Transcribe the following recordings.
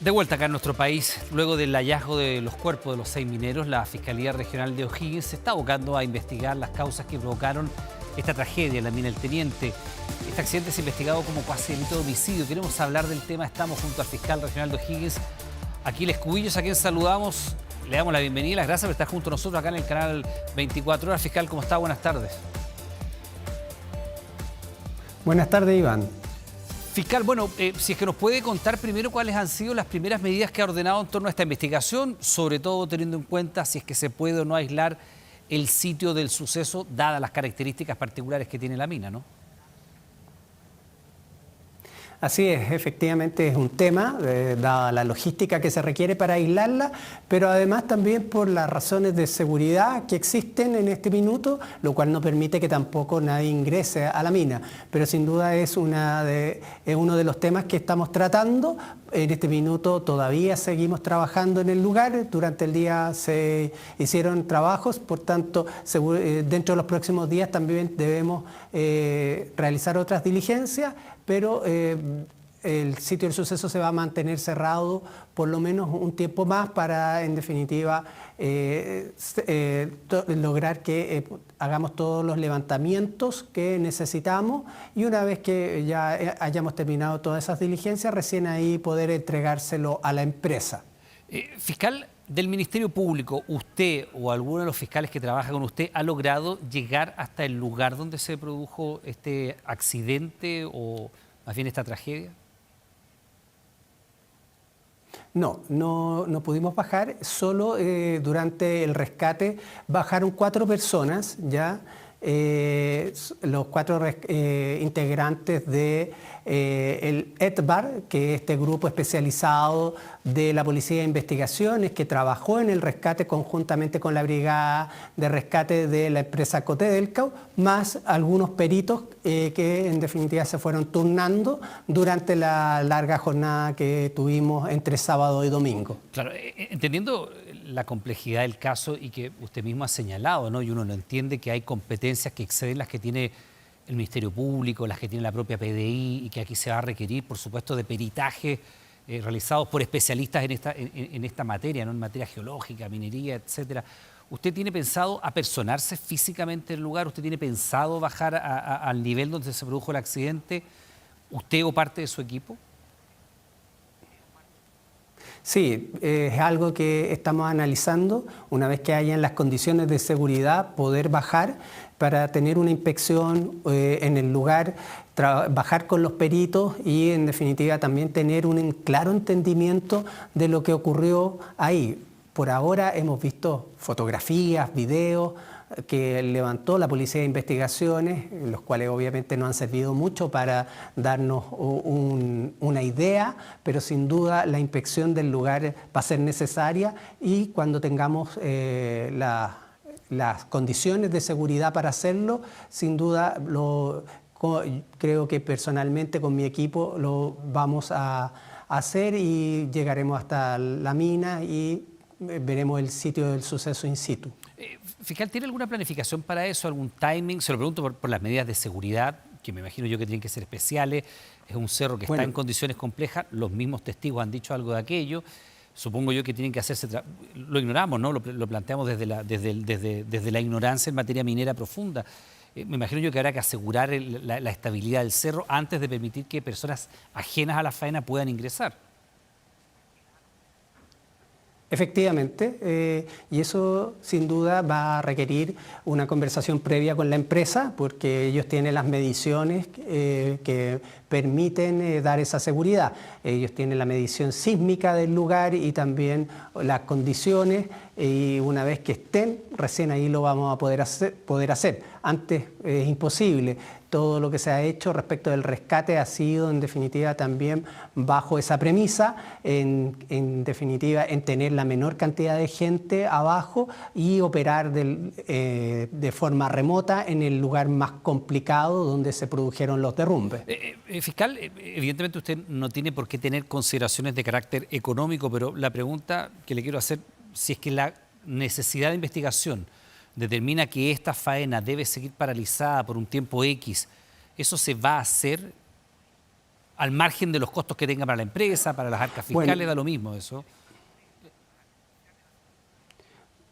De vuelta acá en nuestro país, luego del hallazgo de los cuerpos de los 6 mineros, la Fiscalía Regional de O'Higgins se está abocando a investigar las causas que provocaron esta tragedia en la mina El Teniente. Este accidente es investigado como cuasi delito de homicidio. Queremos hablar del tema. Estamos junto al fiscal regional de O'Higgins, Aquiles Cubillos, a quien saludamos. Le damos la bienvenida y las gracias por estar junto a nosotros acá en el canal 24 Horas. Fiscal, ¿cómo está? Buenas tardes. Buenas tardes, Iván. Fiscal, bueno, si es que nos puede contar primero cuáles han sido las primeras medidas que ha ordenado en torno a esta investigación, sobre todo teniendo en cuenta si es que se puede o no aislar el sitio del suceso, dadas las características particulares que tiene la mina, ¿no? Así es, efectivamente es un tema, dada la logística que se requiere para aislarla, pero además también por las razones de seguridad que existen en este minuto, lo cual no permite que tampoco nadie ingrese a la mina. Pero sin duda es uno de los temas que estamos tratando. En este minuto todavía seguimos trabajando en el lugar, durante el día se hicieron trabajos, por tanto dentro de los próximos días también debemos realizar otras diligencias, pero el sitio del suceso se va a mantener cerrado por lo menos un tiempo más para, en definitiva, lograr que hagamos todos los levantamientos que necesitamos y una vez que ya hayamos terminado todas esas diligencias, recién ahí poder entregárselo a la empresa. Fiscal, del Ministerio Público, ¿usted o alguno de los fiscales que trabaja con usted ha logrado llegar hasta el lugar donde se produjo este accidente o más bien esta tragedia? No pudimos bajar, solo durante el rescate bajaron 4 personas, ya los 4 integrantes de el ETBAR, que es este grupo especializado de la Policía de Investigaciones que trabajó en el rescate conjuntamente con la Brigada de Rescate de la empresa Codelco, más algunos peritos que en definitiva se fueron turnando durante la larga jornada que tuvimos entre sábado y domingo. Claro, entendiendo la complejidad del caso y que usted mismo ha señalado, ¿no? Y uno no entiende que hay competencias que exceden las que tiene el Ministerio Público, las que tiene la propia PDI y que aquí se va a requerir, por supuesto, de peritajes realizados por especialistas en esta materia, ¿no? En materia geológica, minería, etcétera. ¿Usted tiene pensado apersonarse físicamente en el lugar? ¿Usted tiene pensado bajar al nivel donde se produjo el accidente? ¿Usted o parte de su equipo? Sí, es algo que estamos analizando, una vez que hayan las condiciones de seguridad, poder bajar para tener una inspección en el lugar, bajar con los peritos y en definitiva también tener un claro entendimiento de lo que ocurrió ahí. Por ahora hemos visto fotografías, videos que levantó la Policía de Investigaciones, los cuales obviamente no han servido mucho para darnos una idea, pero sin duda la inspección del lugar va a ser necesaria y cuando tengamos las condiciones de seguridad para hacerlo, sin duda creo que personalmente con mi equipo lo vamos a hacer y llegaremos hasta la mina y veremos el sitio del suceso in situ. Fiscal, ¿tiene alguna planificación para eso, algún timing? Se lo pregunto por las medidas de seguridad, que me imagino yo que tienen que ser especiales. Es un cerro que está en condiciones complejas, los mismos testigos han dicho algo de aquello. Supongo yo que tienen que hacerse... Lo ignoramos, ¿no? Lo planteamos desde la ignorancia en materia minera profunda. Me imagino yo que habrá que asegurar la estabilidad del cerro antes de permitir que personas ajenas a la faena puedan ingresar. Efectivamente, y eso sin duda va a requerir una conversación previa con la empresa porque ellos tienen las mediciones que permiten dar esa seguridad. Ellos tienen la medición sísmica del lugar y también las condiciones y una vez que estén, recién ahí lo vamos a poder hacer. Antes es imposible. Todo lo que se ha hecho respecto del rescate ha sido en definitiva también bajo esa premisa, en definitiva en tener la menor cantidad de gente abajo y operar de forma remota en el lugar más complicado donde se produjeron los derrumbes. Fiscal, evidentemente usted no tiene por qué tener consideraciones de carácter económico, pero la pregunta que le quiero hacer, si es que la necesidad de investigación determina que esta faena debe seguir paralizada por un tiempo X, ¿eso se va a hacer? al margen de los costos que tenga para la empresa, para las arcas fiscales, Bueno, da lo mismo eso.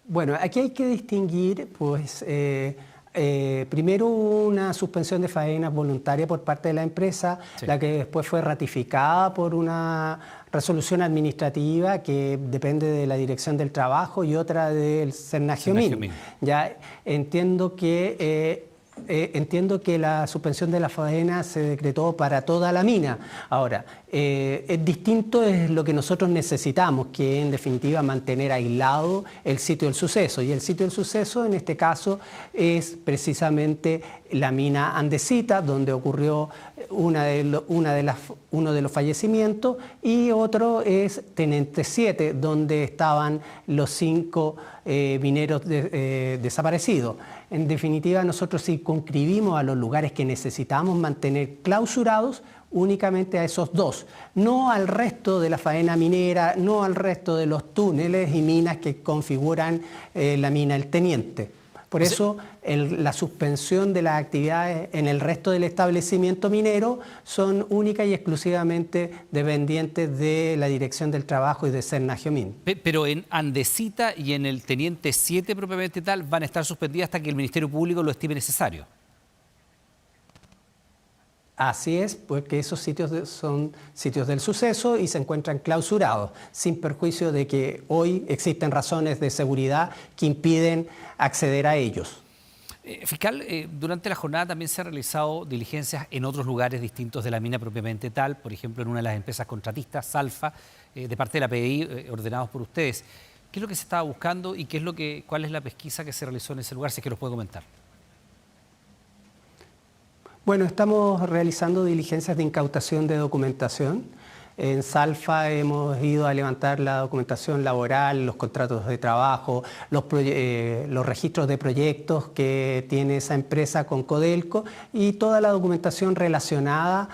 Bueno, aquí hay que distinguir, pues, primero una suspensión de faenas voluntaria por parte de la empresa, Sí. la que después fue ratificada por una resolución administrativa que depende de la Dirección del Trabajo y otra del Sernagiomín. Sernagiomín. Ya entiendo que la suspensión de la faena se decretó para toda la mina. Ahora, es distinto es lo que nosotros necesitamos, que en definitiva mantener aislado el sitio del suceso. Y el sitio del suceso en este caso es precisamente la mina Andesita, donde ocurrió uno de los fallecimientos, y otro es Teniente 7, donde estaban los 5 mineros desaparecidos. En definitiva, nosotros circunscribimos a los lugares que necesitamos mantener clausurados únicamente a esos 2, no al resto de la faena minera, no al resto de los túneles y minas que configuran la mina El Teniente. Por eso la suspensión de las actividades en el resto del establecimiento minero son únicas y exclusivamente dependientes de la Dirección del Trabajo y de Sernagiomín. Pero en Andesita y en el Teniente 7 propiamente tal van a estar suspendidas hasta que el Ministerio Público lo estime necesario. Así es, porque esos sitios son sitios del suceso y se encuentran clausurados, sin perjuicio de que hoy existen razones de seguridad que impiden acceder a ellos. Fiscal, durante la jornada también se han realizado diligencias en otros lugares distintos de la mina propiamente tal, por ejemplo en una de las empresas contratistas, Salfa, de parte de la PDI, ordenados por ustedes. ¿Qué es lo que se estaba buscando y cuál es la pesquisa que se realizó en ese lugar, si es que los puede comentar? Bueno, estamos realizando diligencias de incautación de documentación. En Salfa hemos ido a levantar la documentación laboral, los contratos de trabajo, los registros de proyectos que tiene esa empresa con Codelco y toda la documentación relacionada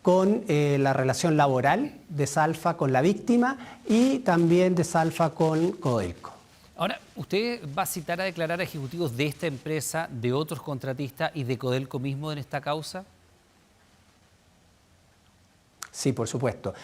con la relación laboral de Salfa con la víctima y también de Salfa con Codelco. Ahora, ¿usted va a citar a declarar a ejecutivos de esta empresa, de otros contratistas y de Codelco mismo en esta causa? Sí, por supuesto.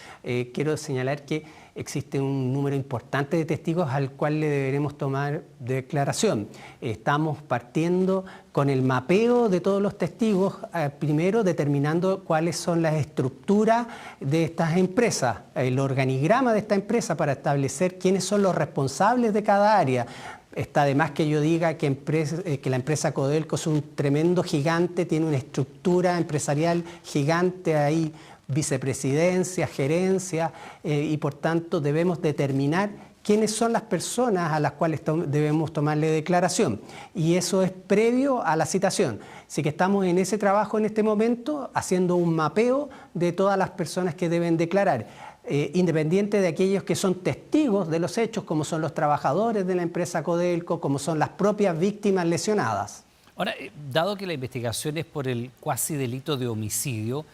Quiero señalar que existe un número importante de testigos al cual le deberemos tomar declaración. Estamos partiendo con el mapeo de todos los testigos, primero determinando cuáles son las estructuras de estas empresas, el organigrama de esta empresa para establecer quiénes son los responsables de cada área. Está de más que yo diga que la empresa Codelco es un tremendo gigante, tiene una estructura empresarial gigante ahí, vicepresidencia, gerencia, y por tanto debemos determinar quiénes son las personas a las cuales debemos tomarle declaración. Y eso es previo a la citación. Así que estamos en ese trabajo en este momento, haciendo un mapeo de todas las personas que deben declarar. Independiente de aquellos que son testigos de los hechos, como son los trabajadores de la empresa Codelco, como son las propias víctimas lesionadas. Ahora, dado que la investigación es por el cuasi delito de homicidio,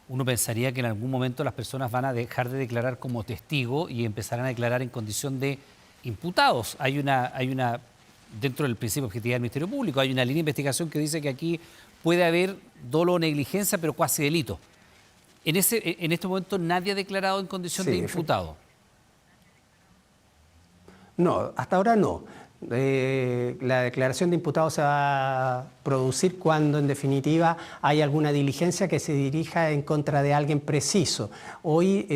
uno pensaría que en algún momento las personas van a dejar de declarar como testigo y empezarán a declarar en condición de imputados. Hay una dentro del principio de objetividad del Ministerio Público, hay una línea de investigación que dice que aquí puede haber dolo o negligencia, pero cuasi delito. En este momento nadie ha declarado en condición de imputado. No, hasta ahora no. La declaración de imputado se va a producir cuando en definitiva hay alguna diligencia que se dirija en contra de alguien preciso. Hoy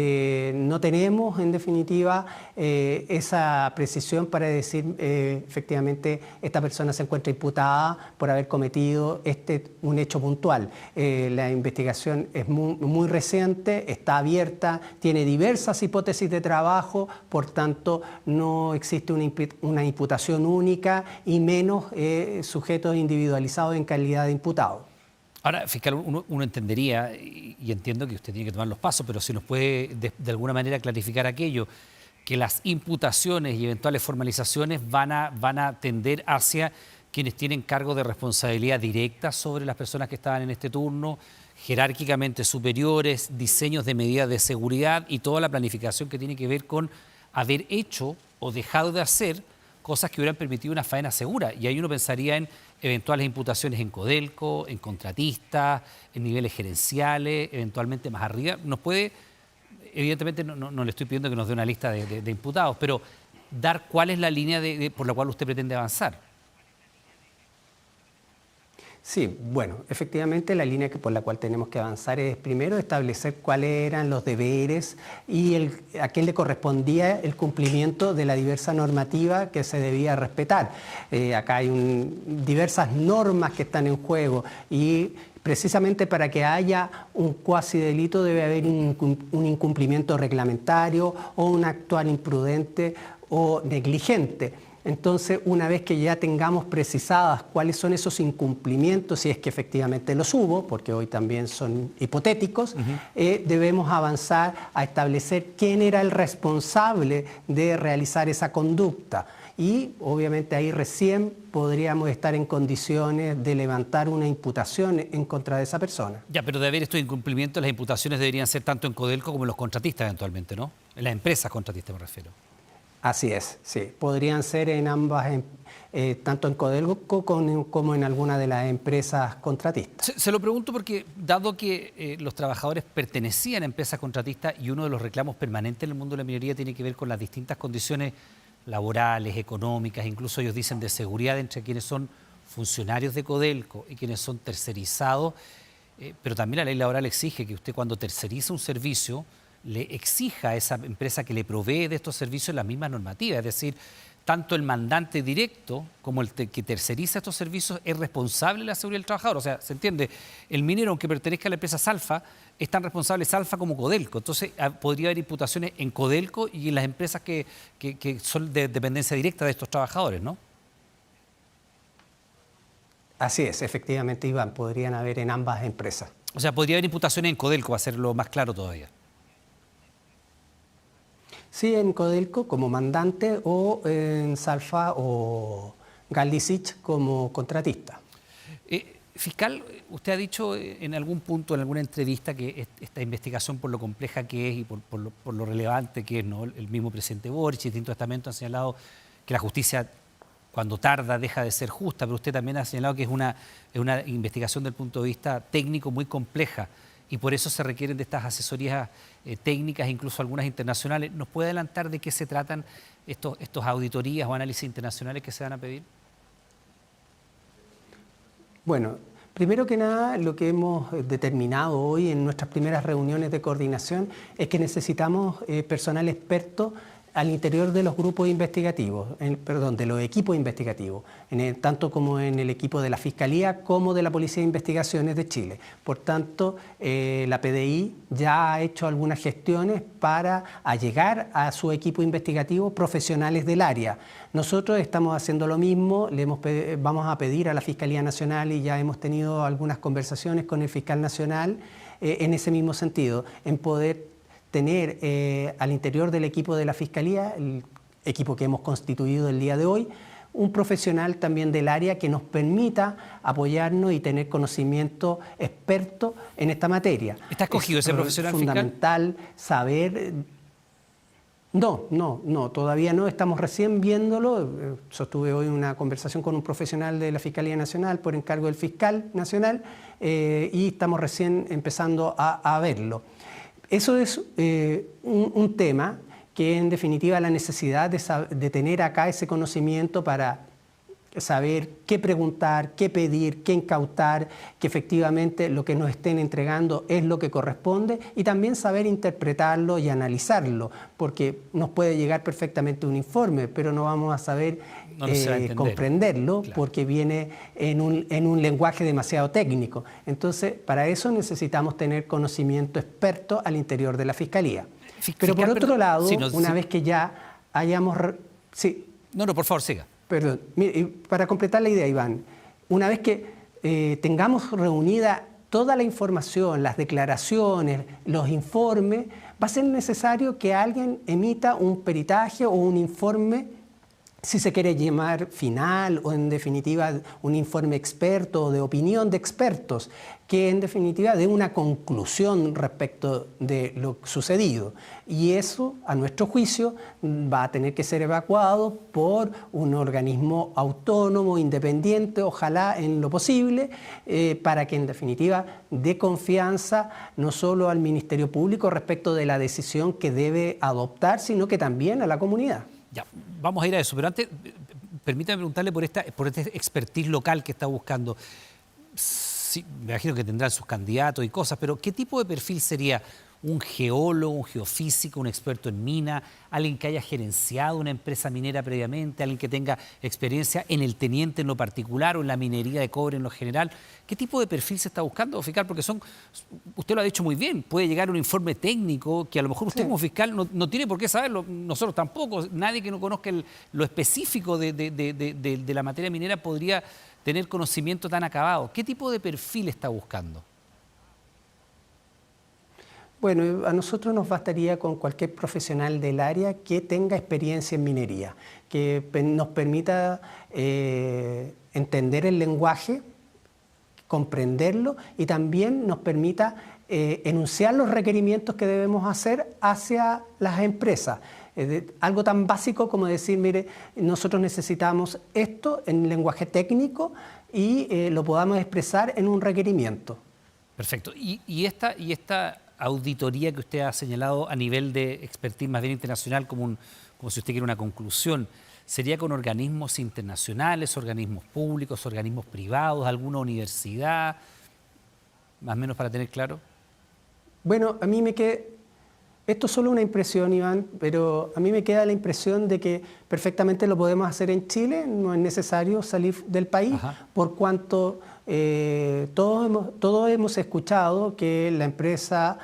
no tenemos en definitiva esa precisión para decir efectivamente esta persona se encuentra imputada por haber cometido un hecho puntual. La investigación es muy reciente, está abierta, tiene diversas hipótesis de trabajo, por tanto no existe una imputación única y menos sujetos individualizados en calidad de imputado. Ahora, fiscal, uno entendería, y entiendo que usted tiene que tomar los pasos, pero si nos puede de alguna manera clarificar aquello, que las imputaciones y eventuales formalizaciones van a tender hacia quienes tienen cargo de responsabilidad directa sobre las personas que estaban en este turno, jerárquicamente superiores, diseños de medidas de seguridad y toda la planificación que tiene que ver con haber hecho o dejado de hacer cosas que hubieran permitido una faena segura. Y ahí uno pensaría en eventuales imputaciones en Codelco, en contratistas, en niveles gerenciales, eventualmente más arriba. Nos puede, evidentemente no le estoy pidiendo que nos dé una lista de imputados, pero dar cuál es la línea por la cual usted pretende avanzar. Sí, bueno, efectivamente la línea por la cual tenemos que avanzar es primero establecer cuáles eran los deberes y a quién le correspondía el cumplimiento de la diversa normativa que se debía respetar. Acá hay diversas normas que están en juego y precisamente para que haya un cuasi delito debe haber un incumplimiento reglamentario o un actuar imprudente o negligente. Entonces, una vez que ya tengamos precisadas cuáles son esos incumplimientos, si es que efectivamente los hubo, porque hoy también son hipotéticos, debemos avanzar a establecer quién era el responsable de realizar esa conducta. Y obviamente ahí recién podríamos estar en condiciones de levantar una imputación en contra de esa persona. Ya, pero de haber estos incumplimientos, las imputaciones deberían ser tanto en Codelco como en los contratistas eventualmente, ¿no? En las empresas contratistas me refiero. Así es, sí. Podrían ser en ambas, tanto en Codelco como en alguna de las empresas contratistas. Se lo pregunto porque, dado que los trabajadores pertenecían a empresas contratistas y uno de los reclamos permanentes en el mundo de la minería tiene que ver con las distintas condiciones laborales, económicas, incluso ellos dicen de seguridad entre quienes son funcionarios de Codelco y quienes son tercerizados, pero también la ley laboral exige que usted cuando terceriza un servicio le exija a esa empresa que le provee de estos servicios la misma normativa, es decir, tanto el mandante directo como el que terceriza estos servicios es responsable de la seguridad del trabajador. O sea, se entiende, el minero, aunque pertenezca a la empresa Salfa, es tan responsable Salfa como Codelco. Entonces, podría haber imputaciones en Codelco y en las empresas que son de dependencia directa de estos trabajadores, ¿no? Así es, efectivamente, Iván, podrían haber en ambas empresas. O sea, podría haber imputaciones en Codelco, para hacerlo más claro todavía. Sí, en Codelco como mandante o en Salfa o Galdisich como contratista. Fiscal, usted ha dicho en algún punto, en alguna entrevista, que esta investigación, por lo compleja que es y por lo relevante que es, ¿no? El mismo presidente Boric y distintos estamentos han señalado que la justicia, cuando tarda, deja de ser justa, pero usted también ha señalado que es una investigación desde el punto de vista técnico muy compleja y por eso se requieren de estas asesorías técnicas, incluso algunas internacionales. ¿Nos puede adelantar de qué se tratan estos auditorías o análisis internacionales que se van a pedir? Bueno, primero que nada, lo que hemos determinado hoy en nuestras primeras reuniones de coordinación es que necesitamos personal experto al interior de los grupos investigativos, de los equipos investigativos, tanto como en el equipo de la Fiscalía como de la Policía de Investigaciones de Chile. Por tanto, la PDI ya ha hecho algunas gestiones para allegar a su equipo investigativo profesionales del área. Nosotros estamos haciendo lo mismo, vamos a pedir a la Fiscalía Nacional y ya hemos tenido algunas conversaciones con el Fiscal Nacional en ese mismo sentido, en poder tener al interior del equipo de la Fiscalía, el equipo que hemos constituido el día de hoy, un profesional también del área que nos permita apoyarnos y tener conocimiento experto en esta materia. ¿Está escogido ese profesional fiscal? Es fundamental saber... No, todavía no, estamos recién viéndolo. Sostuve hoy una conversación con un profesional de la Fiscalía Nacional por encargo del Fiscal Nacional y estamos recién empezando a verlo. Eso es un tema que en definitiva la necesidad de tener acá ese conocimiento para saber qué preguntar, qué pedir, qué incautar, que efectivamente lo que nos estén entregando es lo que corresponde y también saber interpretarlo y analizarlo, porque nos puede llegar perfectamente un informe, pero no vamos a saber comprenderlo, claro, porque viene en un lenguaje demasiado técnico. Entonces, para eso necesitamos tener conocimiento experto al interior de la Fiscalía. Pero por otro lado, una vez que ya hayamos... Sí. No, por favor, siga. Perdón, para completar la idea, Iván, una vez que tengamos reunida toda la información, las declaraciones, los informes, va a ser necesario que alguien emita un peritaje o un informe si se quiere llamar final o en definitiva un informe experto o de opinión de expertos, que en definitiva dé una conclusión respecto de lo sucedido. Y eso, a nuestro juicio, va a tener que ser evacuado por un organismo autónomo, independiente, ojalá en lo posible, para que en definitiva dé confianza no solo al Ministerio Público respecto de la decisión que debe adoptar, sino que también a la comunidad. Ya, vamos a ir a eso, pero antes permítame preguntarle por este expertise local que está buscando. Sí, me imagino que tendrán sus candidatos y cosas, pero ¿qué tipo de perfil sería? ¿Un geólogo, un geofísico, un experto en mina, alguien que haya gerenciado una empresa minera previamente, alguien que tenga experiencia en el teniente en lo particular o en la minería de cobre en lo general? ¿Qué tipo de perfil se está buscando, fiscal? Porque usted lo ha dicho muy bien, puede llegar un informe técnico que a lo mejor usted como fiscal no tiene por qué saberlo, nosotros tampoco, nadie que no conozca lo específico de la materia minera podría tener conocimiento tan acabado. ¿Qué tipo de perfil está buscando? Bueno, a nosotros nos bastaría con cualquier profesional del área que tenga experiencia en minería, que nos permita entender el lenguaje, comprenderlo y también nos permita enunciar los requerimientos que debemos hacer hacia las empresas. Algo tan básico como decir, mire, nosotros necesitamos esto en lenguaje técnico y lo podamos expresar en un requerimiento. Perfecto. Y esta auditoría que usted ha señalado a nivel de expertise más bien internacional, como si usted quiere una conclusión, ¿sería con organismos internacionales, organismos públicos, organismos privados, alguna universidad? Más o menos para tener claro. Bueno, a mí me queda, esto es solo una impresión, Iván, pero a mí me queda la impresión de que perfectamente lo podemos hacer en Chile, no es necesario salir del país, por cuanto todos hemos escuchado que la empresa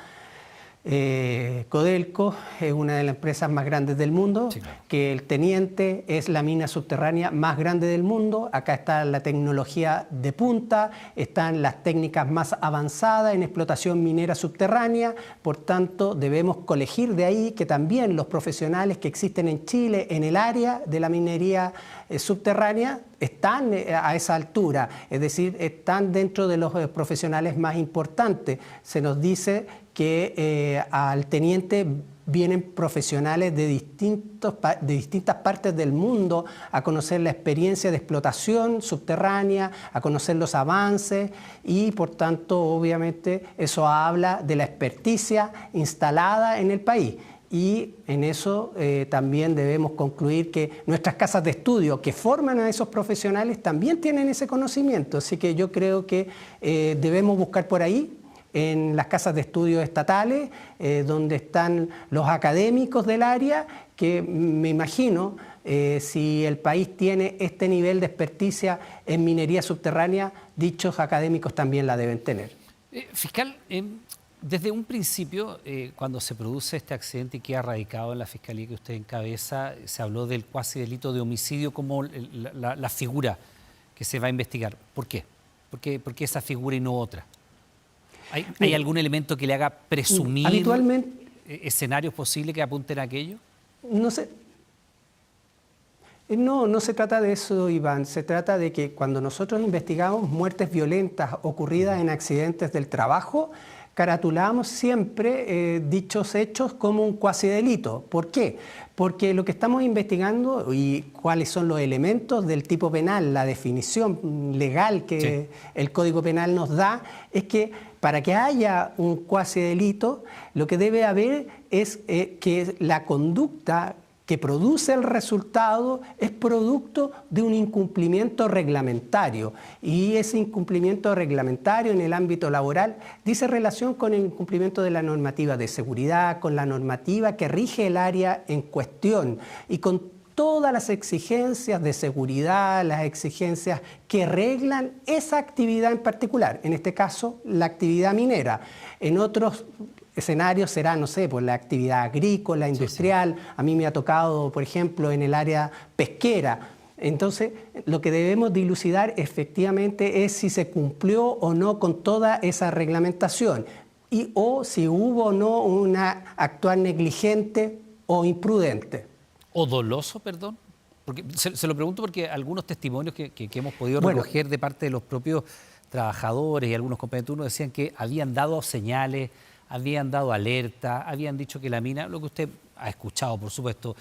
Codelco es una de las empresas más grandes del mundo, sí, claro, que el Teniente es la mina subterránea más grande del mundo. Acá está la tecnología de punta, están las técnicas más avanzadas en explotación minera subterránea, por tanto debemos colegir de ahí que también los profesionales que existen en Chile en el área de la minería subterránea están a esa altura, es decir, están dentro de los profesionales más importantes. Se nos dice que al Teniente vienen profesionales de distintas partes del mundo a conocer la experiencia de explotación subterránea, a conocer los avances y por tanto obviamente eso habla de la experticia instalada en el país. Y en eso también debemos concluir que nuestras casas de estudio que forman a esos profesionales también tienen ese conocimiento. Así que yo creo que debemos buscar por ahí, en las casas de estudio estatales, donde están los académicos del área, que me imagino, si el país tiene este nivel de experticia en minería subterránea, dichos académicos también la deben tener. Fiscal, desde un principio, cuando se produce este accidente y queda radicado en la fiscalía que usted encabeza, se habló del cuasi delito de homicidio como la figura que se va a investigar. ¿Por qué? ¿Por qué esa figura y no otra? ¿Hay algún elemento que le haga presumir habitualmente escenarios posibles que apunten a aquello? No sé. No se trata de eso, Iván. Se trata de que cuando nosotros investigamos muertes violentas ocurridas en accidentes del trabajo, caratulamos siempre dichos hechos como un cuasi delito. ¿Por qué? Porque lo que estamos investigando y cuáles son los elementos del tipo penal, la definición legal que el Código Penal nos da, es que para que haya un cuasi delito, lo que debe haber es que la conducta que produce el resultado es producto de un incumplimiento reglamentario. Y ese incumplimiento reglamentario en el ámbito laboral dice relación con el incumplimiento de la normativa de seguridad, con la normativa que rige el área en cuestión y con todas las exigencias de seguridad, las exigencias que reglan esa actividad en particular, en este caso la actividad minera. En otros escenarios será, no sé, pues la actividad agrícola, industrial. Sí. A mí me ha tocado, por ejemplo, en el área pesquera. Entonces, lo que debemos dilucidar efectivamente es si se cumplió o no con toda esa reglamentación o si hubo o no una actuar negligente o imprudente. ¿O doloso, perdón? Porque se lo pregunto porque algunos testimonios que hemos podido Bueno, recoger de parte de los propios trabajadores y algunos compañeros de turno decían que habían dado señales, habían dado alerta, habían dicho que la mina, lo que usted ha escuchado, por supuesto,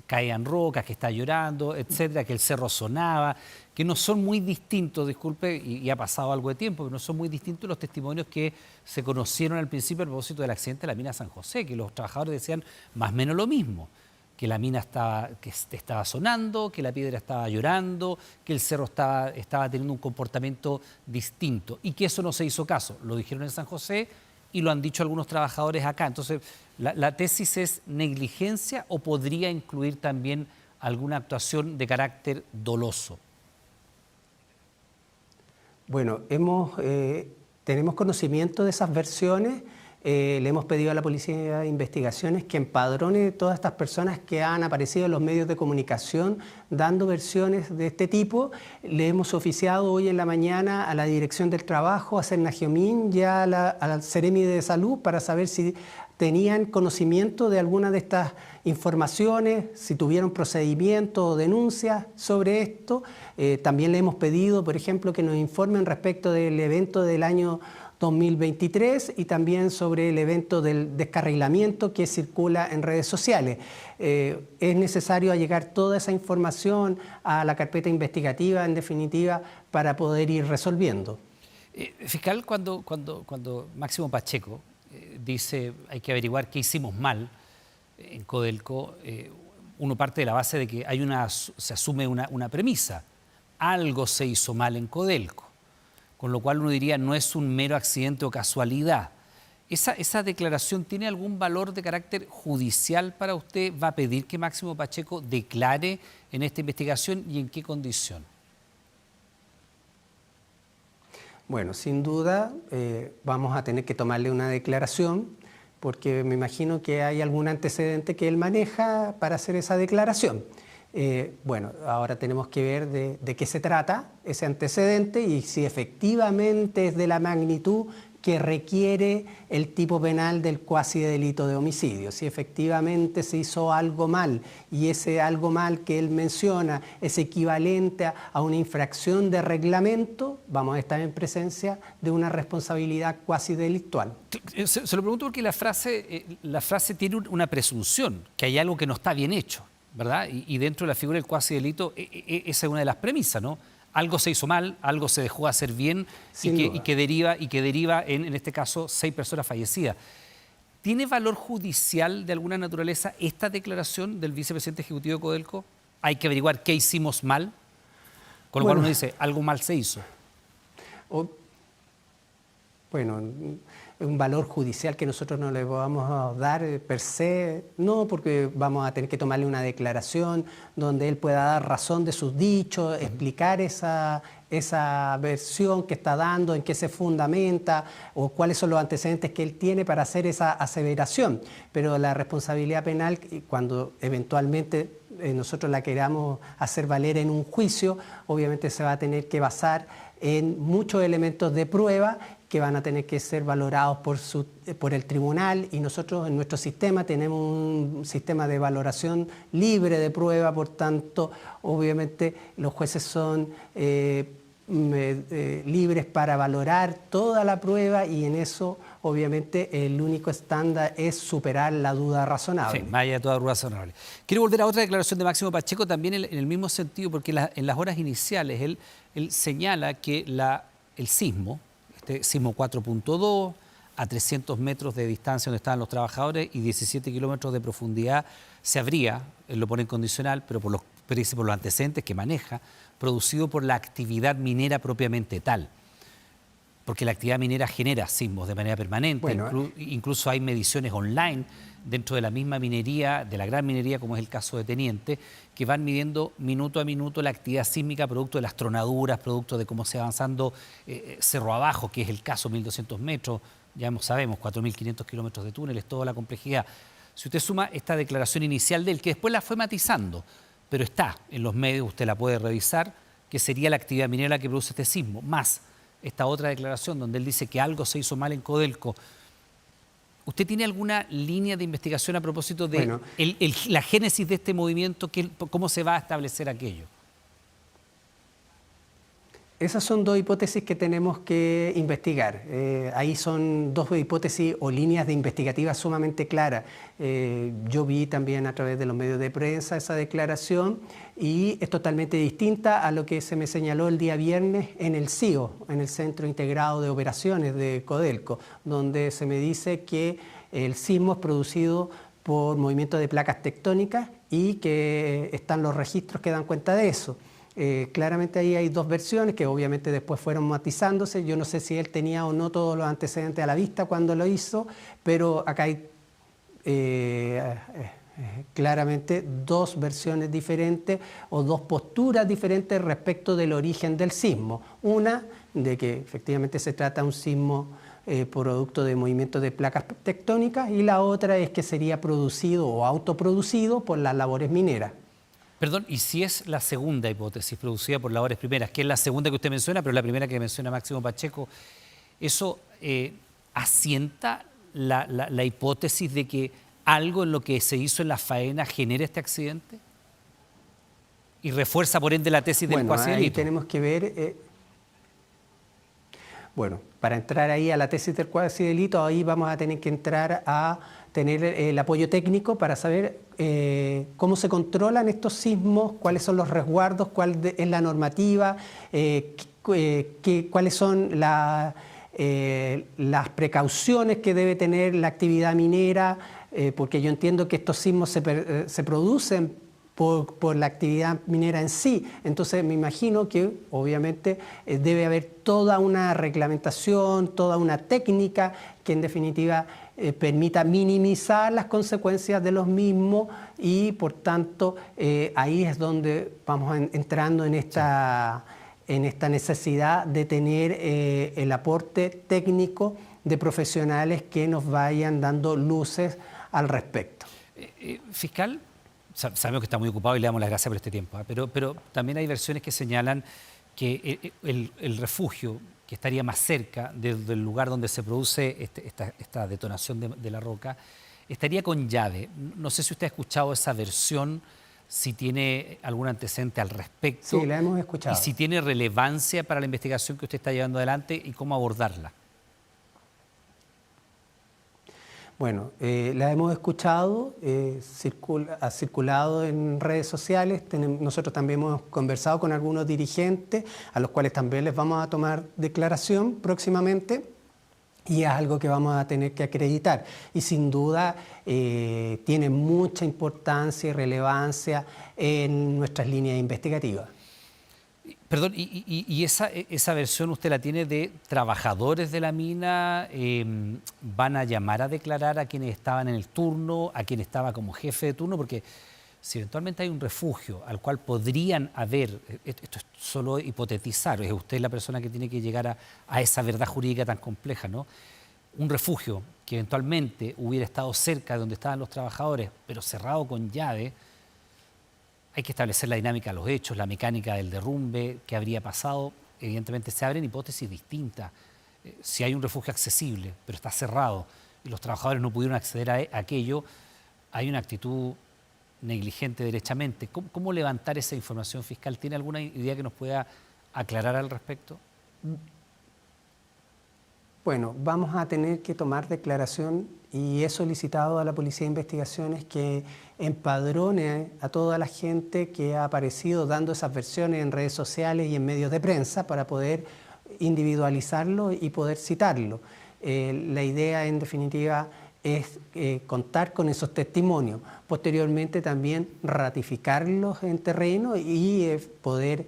caían rocas, que está llorando, etcétera, que el cerro sonaba, que no son muy distintos, disculpe, y ha pasado algo de tiempo, que no son muy distintos los testimonios que se conocieron al principio a propósito del accidente de la mina San José, que los trabajadores decían más o menos lo mismo, que la mina estaba sonando, que la piedra estaba llorando, que el cerro estaba teniendo un comportamiento distinto y que eso no se hizo caso. Lo dijeron en San José y lo han dicho algunos trabajadores acá. Entonces, ¿la tesis es negligencia o podría incluir también alguna actuación de carácter doloso? Bueno, tenemos conocimiento de esas versiones. Le hemos pedido a la Policía de Investigaciones que empadrone todas estas personas que han aparecido en los medios de comunicación dando versiones de este tipo. Le hemos oficiado hoy en la mañana a la Dirección del Trabajo, a Cernagiomín y a la Seremi de Salud para saber si tenían conocimiento de alguna de estas informaciones, si tuvieron procedimientos o denuncias sobre esto. También le hemos pedido, por ejemplo, que nos informen respecto del evento del año 2023 y también sobre el evento del descarrilamiento que circula en redes sociales. Es necesario allegar toda esa información a la carpeta investigativa, en definitiva, para poder ir resolviendo. Fiscal, cuando Máximo Pacheco dice hay que averiguar qué hicimos mal en Codelco, uno parte de la base de que se asume una premisa, algo se hizo mal en Codelco. Con lo cual uno diría no es un mero accidente o casualidad. ¿Esa declaración tiene algún valor de carácter judicial para usted? ¿Va a pedir que Máximo Pacheco declare en esta investigación y en qué condición? Bueno, sin duda vamos a tener que tomarle una declaración porque me imagino que hay algún antecedente que él maneja para hacer esa declaración. Bueno, ahora tenemos que ver de qué se trata ese antecedente y si efectivamente es de la magnitud que requiere el tipo penal del cuasi delito de homicidio. Si efectivamente se hizo algo mal y ese algo mal que él menciona es equivalente a una infracción de reglamento, vamos a estar en presencia de una responsabilidad cuasi delictual. Se lo pregunto porque la frase tiene una presunción, que hay algo que no está bien hecho, ¿verdad? Y dentro de la figura del cuasi delito, esa es una de las premisas, ¿no? Algo se hizo mal, algo se dejó hacer bien y que deriva en este caso 6 personas fallecidas. ¿Tiene valor judicial de alguna naturaleza esta declaración del vicepresidente ejecutivo de Codelco? Hay que averiguar qué hicimos mal, con lo cual uno dice, algo mal se hizo. Bueno, un valor judicial que nosotros no le podamos dar per se, no, porque vamos a tener que tomarle una declaración donde él pueda dar razón de sus dichos, explicar esa versión que está dando, en qué se fundamenta o cuáles son los antecedentes que él tiene para hacer esa aseveración. Pero la responsabilidad penal, cuando eventualmente nosotros la queramos hacer valer en un juicio, obviamente se va a tener que basar en muchos elementos de prueba que van a tener que ser valorados por el tribunal y nosotros en nuestro sistema tenemos un sistema de valoración libre de prueba, por tanto, obviamente los jueces son libres para valorar toda la prueba y en eso, obviamente, el único estándar es superar la duda razonable. Sí, más allá de toda duda razonable. Quiero volver a otra declaración de Máximo Pacheco también en el mismo sentido, porque en las horas iniciales él señala que el sismo, este sismo 4.2, a 300 metros de distancia donde estaban los trabajadores y 17 kilómetros de profundidad, se habría, él lo pone en condicional, pero por los antecedentes que maneja, producido por la actividad minera propiamente tal. Porque la actividad minera genera sismos de manera permanente, bueno, incluso hay mediciones online dentro de la misma minería, de la gran minería como es el caso de Teniente, que van midiendo minuto a minuto la actividad sísmica producto de las tronaduras, producto de cómo se va avanzando cerro abajo, que es el caso 1.200 metros, ya sabemos, 4.500 kilómetros de túneles, toda la complejidad. Si usted suma esta declaración inicial de él, que después la fue matizando, pero está en los medios, usted la puede revisar, que sería la actividad minera la que produce este sismo, más esta otra declaración donde él dice que algo se hizo mal en Codelco. ¿Usted tiene alguna línea de investigación a propósito de Bueno, la génesis de este movimiento? ¿Cómo se va a establecer aquello? esas son dos hipótesis que tenemos que investigar. Ahí son dos hipótesis o líneas de investigativas sumamente claras. Yo vi también a través de los medios de prensa esa declaración y es totalmente distinta a lo que se me señaló el día viernes en el CIO, en el Centro Integrado de Operaciones de Codelco, donde se me dice que el sismo es producido por movimiento de placas tectónicas y que están los registros que dan cuenta de eso. Claramente ahí hay dos versiones que obviamente después fueron matizándose. Yo no sé si él tenía o no todos los antecedentes a la vista cuando lo hizo, pero acá hay claramente dos versiones diferentes o dos posturas diferentes respecto del origen del sismo. Una, de que efectivamente se trata de un sismo producto de movimientos de placas tectónicas, y la otra es que sería producido o autoproducido por las labores mineras. Perdón, y si es la segunda hipótesis producida por labores primeras, que es la segunda que usted menciona, pero la primera que menciona Máximo Pacheco, ¿eso asienta la hipótesis de que algo en lo que se hizo en la faena genera este accidente? ¿Y refuerza por ende la tesis del cuasi delito? Ahí tenemos que ver... Bueno, para entrar ahí a la tesis del cuasi delito, ahí vamos a tener que entrar a tener el apoyo técnico para saber cómo se controlan estos sismos, cuáles son los resguardos, cuál es la normativa, cuáles son las precauciones que debe tener la actividad minera, porque yo entiendo que estos sismos se producen por la actividad minera en sí. Entonces me imagino que obviamente debe haber toda una reglamentación, toda una técnica que en definitiva permita minimizar las consecuencias de los mismos y por tanto ahí es donde vamos entrando en esta necesidad de tener el aporte técnico de profesionales que nos vayan dando luces al respecto. Fiscal, sabemos que está muy ocupado y le damos las gracias por este tiempo, pero también hay versiones que señalan que el refugio que estaría más cerca del lugar donde se produce esta detonación de la roca, estaría con llave. No sé si usted ha escuchado esa versión, si tiene algún antecedente al respecto. Sí, la hemos escuchado. Y si tiene relevancia para la investigación que usted está llevando adelante y cómo abordarla. Bueno, la hemos escuchado, ha circulado en redes sociales, nosotros también hemos conversado con algunos dirigentes a los cuales también les vamos a tomar declaración próximamente y es algo que vamos a tener que acreditar y sin duda tiene mucha importancia y relevancia en nuestras líneas investigativas. Perdón, ¿y esa versión usted la tiene de trabajadores de la mina? ¿Van a llamar a declarar a quienes estaban en el turno, a quien estaba como jefe de turno? Porque si eventualmente hay un refugio al cual podrían haber, esto es solo hipotetizar, es usted la persona que tiene que llegar a esa verdad jurídica tan compleja, ¿no? Un refugio que eventualmente hubiera estado cerca de donde estaban los trabajadores, pero cerrado con llave. Hay que establecer la dinámica de los hechos, la mecánica del derrumbe, qué habría pasado. Evidentemente se abren hipótesis distintas. Si hay un refugio accesible, pero está cerrado y los trabajadores no pudieron acceder a aquello, hay una actitud negligente derechamente. ¿Cómo levantar esa información, fiscal? ¿Tiene alguna idea que nos pueda aclarar al respecto? Bueno, vamos a tener que tomar declaración y he solicitado a la Policía de Investigaciones que empadrone a toda la gente que ha aparecido dando esas versiones en redes sociales y en medios de prensa para poder individualizarlo y poder citarlo. La idea, en definitiva, es contar con esos testimonios. Posteriormente también ratificarlos en terreno y poder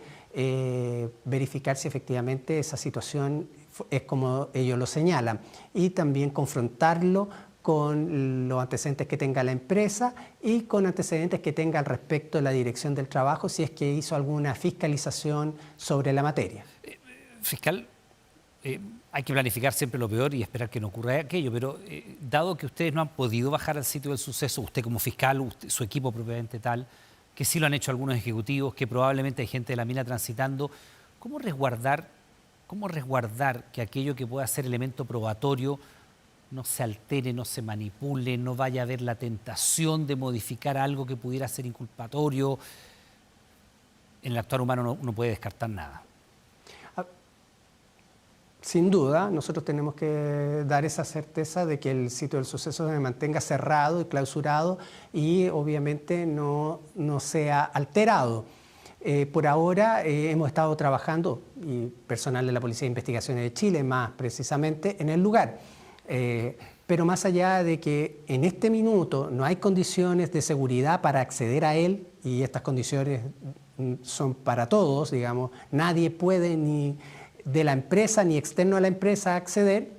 verificar si efectivamente esa situación es como ellos lo señalan y también confrontarlo con los antecedentes que tenga la empresa y con antecedentes que tenga al respecto la Dirección del Trabajo si es que hizo alguna fiscalización sobre la materia. Fiscal, hay que planificar siempre lo peor y esperar que no ocurra aquello, pero dado que ustedes no han podido bajar al sitio del suceso, usted como fiscal, su equipo propiamente tal, que sí lo han hecho algunos ejecutivos, que probablemente hay gente de la mina transitando, ¿cómo resguardar que aquello que pueda ser elemento probatorio no se altere, no se manipule, no vaya a haber la tentación de modificar algo que pudiera ser inculpatorio. En el actuar humano no puede descartar nada. Sin duda, nosotros tenemos que dar esa certeza de que el sitio del suceso se mantenga cerrado y clausurado y obviamente no sea alterado. Por ahora hemos estado trabajando, y personal de la Policía de Investigaciones de Chile más precisamente, en el lugar. Pero más allá de que en este minuto no hay condiciones de seguridad para acceder a él, y estas condiciones son para todos, digamos, nadie puede ni de la empresa ni externo a la empresa acceder,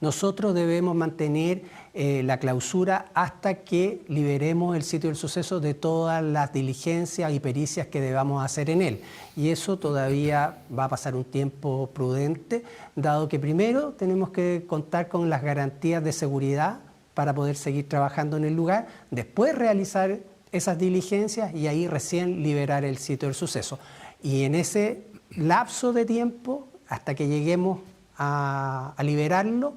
nosotros debemos mantener la clausura hasta que liberemos el sitio del suceso de todas las diligencias y pericias que debamos hacer en él. Y eso todavía va a pasar un tiempo prudente, dado que primero tenemos que contar con las garantías de seguridad para poder seguir trabajando en el lugar, después realizar esas diligencias y ahí recién liberar el sitio del suceso. Y en ese lapso de tiempo, hasta que lleguemos a liberarlo,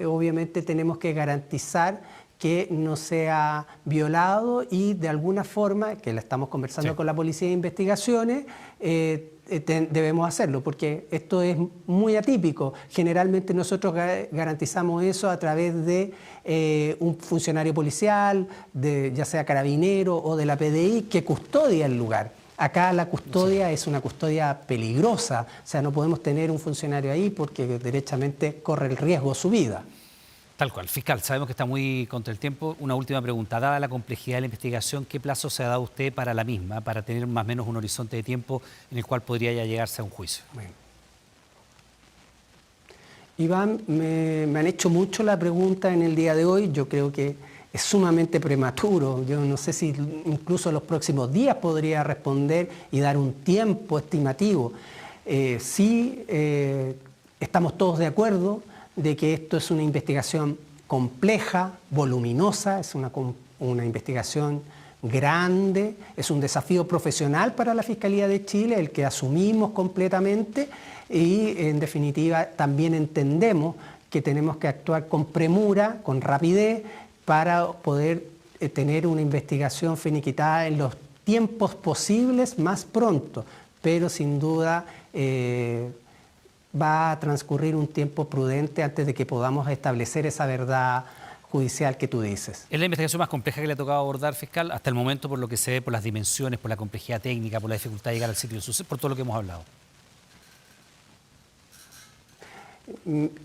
obviamente tenemos que garantizar que no sea violado y de alguna forma, que la estamos conversando con la Policía de Investigaciones, debemos hacerlo, porque esto es muy atípico. Generalmente nosotros garantizamos eso a través de un funcionario policial, ya sea carabinero o de la PDI, que custodia el lugar. Acá la custodia es una custodia peligrosa, o sea, no podemos tener un funcionario ahí porque derechamente corre el riesgo su vida. Tal cual. Fiscal, sabemos que está muy contra el tiempo. Una última pregunta. Dada la complejidad de la investigación, ¿qué plazo se ha dado usted para la misma, para tener más o menos un horizonte de tiempo en el cual podría ya llegarse a un juicio? Bueno. Iván, me han hecho mucho la pregunta en el día de hoy. Yo creo que es sumamente prematuro. Yo no sé si incluso los próximos días podría responder y dar un tiempo estimativo. Sí, estamos todos de acuerdo de que esto es una investigación compleja, voluminosa, es una investigación grande, es un desafío profesional para la Fiscalía de Chile, el que asumimos completamente y en definitiva también entendemos que tenemos que actuar con premura, con rapidez, para poder tener una investigación finiquitada en los tiempos posibles más pronto, pero sin duda va a transcurrir un tiempo prudente antes de que podamos establecer esa verdad judicial que tú dices. ¿Es la investigación más compleja que le ha tocado abordar, fiscal, hasta el momento, por lo que se ve, por las dimensiones, por la complejidad técnica, por la dificultad de llegar al sitio del suceso, por todo lo que hemos hablado?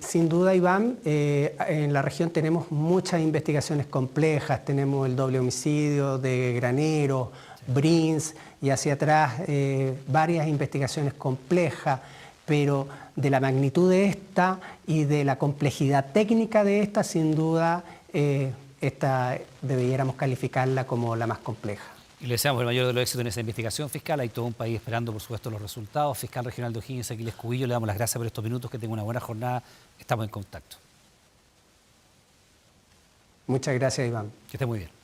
Sin duda, Iván, en la región tenemos muchas investigaciones complejas, tenemos el doble homicidio de Granero, Brins y hacia atrás varias investigaciones complejas, pero de la magnitud de esta y de la complejidad técnica de esta, sin duda, esta debiéramos calificarla como la más compleja. Y le deseamos el mayor de los éxitos en esa investigación, fiscal. Hay todo un país esperando, por supuesto, los resultados. Fiscal regional de O'Higgins, Aquiles Cubillo, le damos las gracias por estos minutos, que tenga una buena jornada. Estamos en contacto. Muchas gracias, Iván. Que esté muy bien.